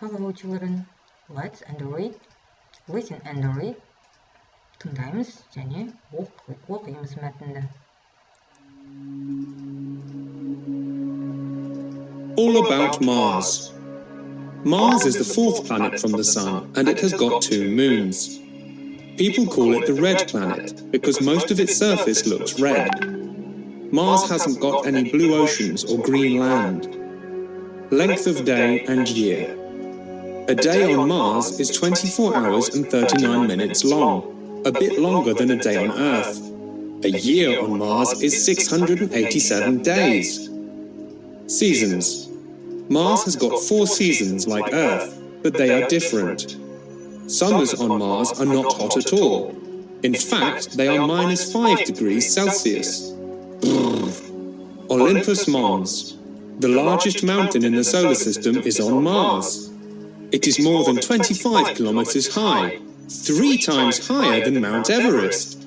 Hello children, let's and read. Listen and read. Тыңдаймыз және оқимыз мәтінді. All about Mars. Mars is the fourth planet from the Sun, and it has got 2 moons. People call it the red planet because most of its surface looks red. Mars hasn't got any blue oceans or green land. Length of day and year. A day on Mars is 24 hours and 39 minutes long, a bit longer than a day on Earth. A year on Mars is 687 days. Seasons. Mars has got 4 seasons like Earth, but they are different. Summers on Mars are not hot at all. In fact, they are -5 degrees Celsius. Olympus Mons. The largest mountain in the solar system is on Mars. It is more than 25 kilometers high, 3 times higher than Mount Everest.